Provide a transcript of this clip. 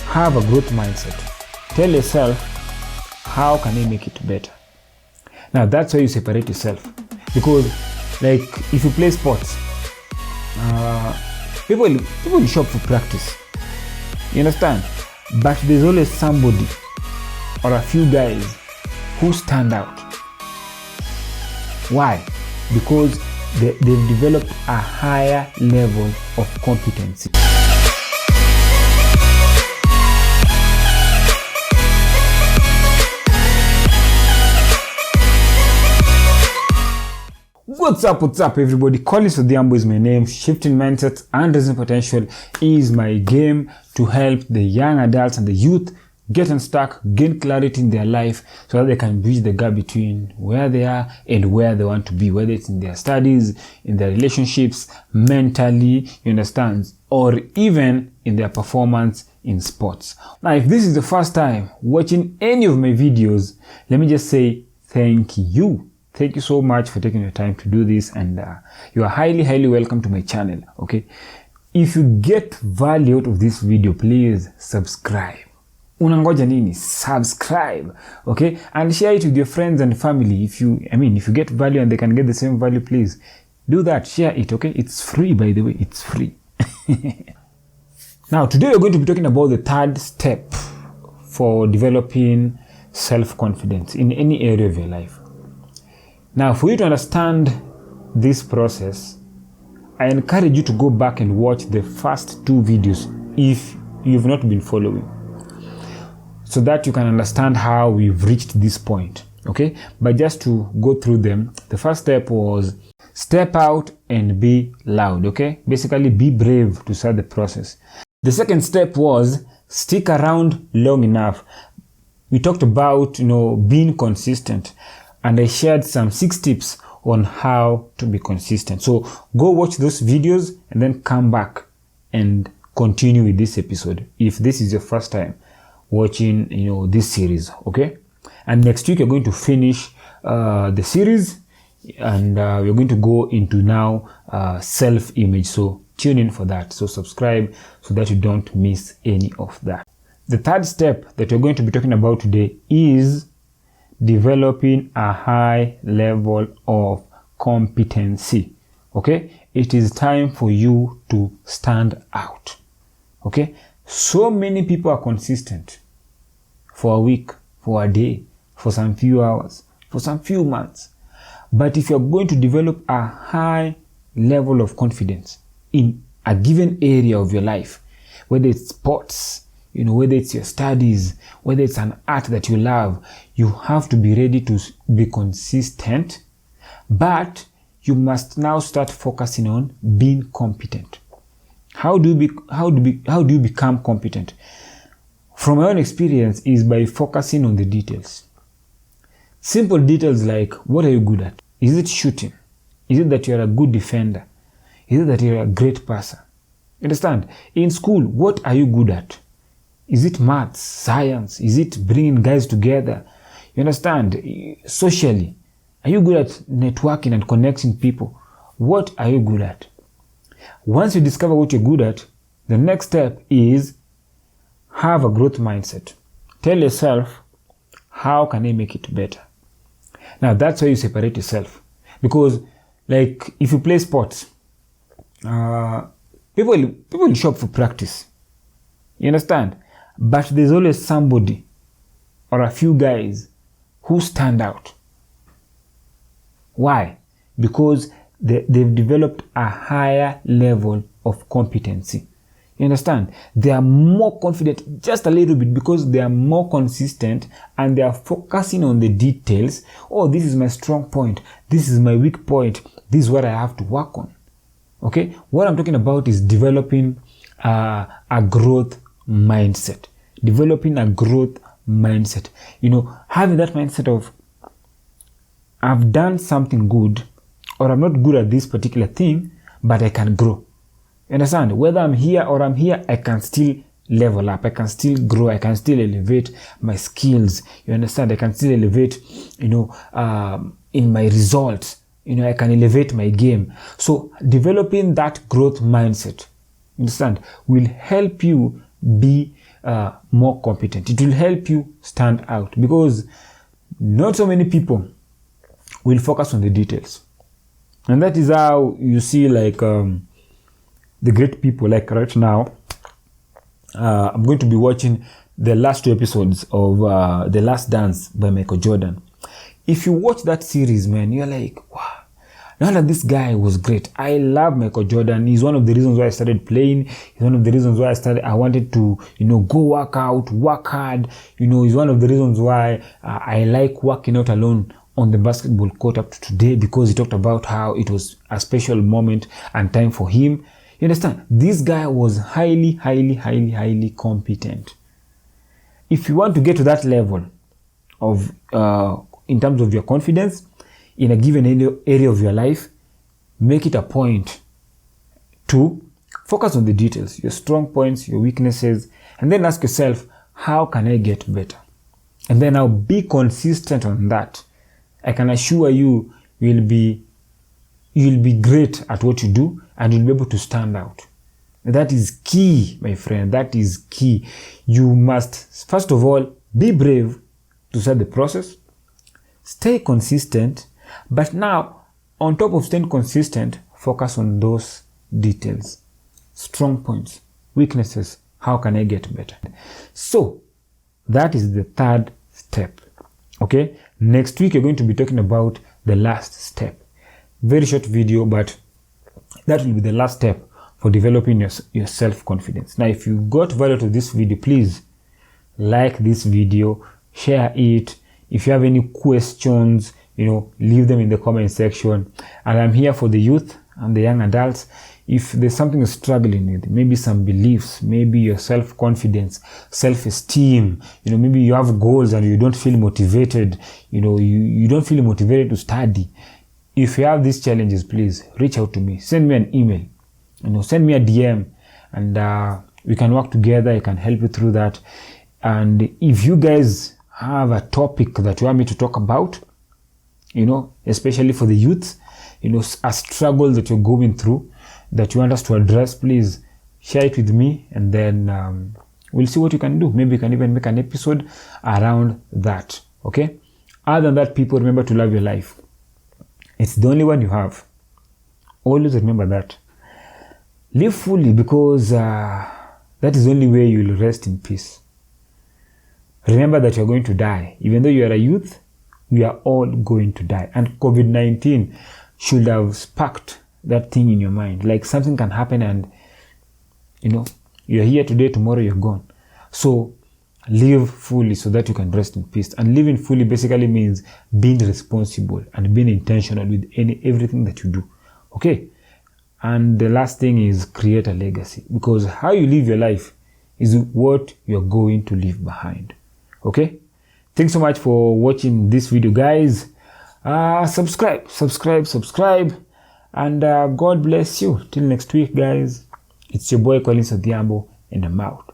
have a growth mindset. Tell yourself, how can I make it better? Now that's how you separate yourself. Because like if you play sports, people show up for practice. You understand? But there's always somebody or a few guys who stand out. Why? Because they've developed a higher level of competency. What's up everybody? Collins Odhiambo is my name. Shifting Mindset and Raising Potential is my game to help the young adults and the youth get unstuck, gain clarity in their life so that they can bridge the gap between where they are and where they want to be, whether it's in their studies, in their relationships, mentally, you understand, or even in their performance in sports. Now, if this is the first time watching any of my videos, let me just say thank you. Thank you so much for taking your time to do this, and you are highly welcome to my channel. Okay, if you get value out of this video, please subscribe. Unangoja nini? Subscribe, okay, and share it with your friends and family. If you get value and they can get the same value, please do that. Share it, okay? It's free, by the way. It's free. Now, today we're going to be talking about the third step for developing self-confidence in any area of your life. Now, for you to understand this process, I encourage you to go back and watch the first two videos if you've not been following, so that you can understand how we've reached this point, okay? But just to go through them, the first step was step out and be loud, okay? Basically, be brave to start the process. The second step was stick around long enough. We talked about, being consistent, and I shared some 6 tips on how to be consistent. So go watch those videos and then come back and continue with this episode if this is your first time watching this series, okay? And next week you're going to finish the series, and we're going to go into now self-image. So tune in for that. So subscribe so that you don't miss any of that. The third step that we're going to be talking about today is developing a high level of competency. Okay, it is time for you to stand out. Okay, so many people are consistent for a week, for a day, for some few hours, for some few months. But if you're going to develop a high level of confidence in a given area of your life, whether it's sports, whether it's your studies, whether it's an art that you love, you have to be ready to be consistent, but you must now start focusing on being competent. How do you become competent? From my own experience is by focusing on the details. Simple details like, what are you good at? Is it shooting? Is it that you're a good defender? Is it that you're a great passer? Understand? In school, what are you good at? Is it maths, science? Is it bringing guys together? You understand? Socially, are you good at networking and connecting people? What are you good at? Once you discover what you're good at, the next step is have a growth mindset. Tell yourself, how can I make it better? Now that's how you separate yourself. Because like if you play sports, people show up for practice. You understand? But there's always somebody or a few guys who stand out. Why? Because they've developed a higher level of competency. You understand? They are more confident just a little bit because they are more consistent and they are focusing on the details. Oh, this is my strong point. This is my weak point. This is what I have to work on. Okay? What I'm talking about is developing a growth mindset. Developing a growth mindset. Having that mindset of, I've done something good, or I'm not good at this particular thing, but I can grow. You understand? Whether I'm here or I'm here, I can still level up. I can still grow. I can still elevate my skills. You understand? I can still elevate, in my results. I can elevate my game. So developing that growth mindset, understand, will help you be more competent. It will help you stand out, because not so many people will focus on the details. And that is how you see, like, the great people. Like right now, I'm going to be watching the last 2 episodes of The Last Dance by Michael Jordan. If you watch that series, man, you're like, wow, now that this guy was great. I love Michael Jordan. He's one of the reasons why I started playing. He's one of the reasons why I wanted to, go work out, work hard. He's one of the reasons why I like working out alone on the basketball court up to today, because he talked about how it was a special moment and time for him. You understand? This guy was highly, highly, highly, highly competent. If you want to get to that level of, in terms of your confidence in a given area of your life, make it a point to focus on the details, your strong points, your weaknesses, and then ask yourself, how can I get better? And then I'll be consistent on that. I can assure you, you'll be great at what you do, and you'll be able to stand out. That is key, my friend. That is key. You must, first of all, be brave to start the process. Stay consistent. But now, on top of staying consistent, focus on those details. Strong points, weaknesses. How can I get better? So, that is the 3rd step. Okay? Next week, you're going to be talking about the last step. Very short video, but that will be the last step for developing your self-confidence. Now, if you got value to this video, please like this video, share it. If you have any questions, leave them in the comment section. And I'm here for the youth and the young adults. If there's something you're struggling with, maybe some beliefs, maybe your self-confidence, self-esteem, maybe you have goals and you don't feel motivated, you don't feel motivated to study. If you have these challenges, please reach out to me. Send me an email, send me a DM, and we can work together. I can help you through that. And if you guys have a topic that you want me to talk about, especially for the youth, a struggle that you're going through that you want us to address, please share it with me, and then we'll see what you can do. Maybe you can even make an episode around that. Okay? Other than that, people, remember to love your life. It's the only one you have. Always remember that. Live fully, because that is the only way you'll rest in peace. Remember that you're going to die. Even though you are a youth, we are all going to die. And COVID-19 should have sparked that thing in your mind. Like, something can happen and, you're here today, tomorrow you're gone. So live fully so that you can rest in peace. And living fully basically means being responsible and being intentional with everything that you do. Okay? And the last thing is create a legacy, because how you live your life is what you're going to leave behind. Okay? Thanks so much for watching this video, guys. Subscribe, and God bless you. Till next week, guys. It's your boy Collins Odhiambo, and I'm out.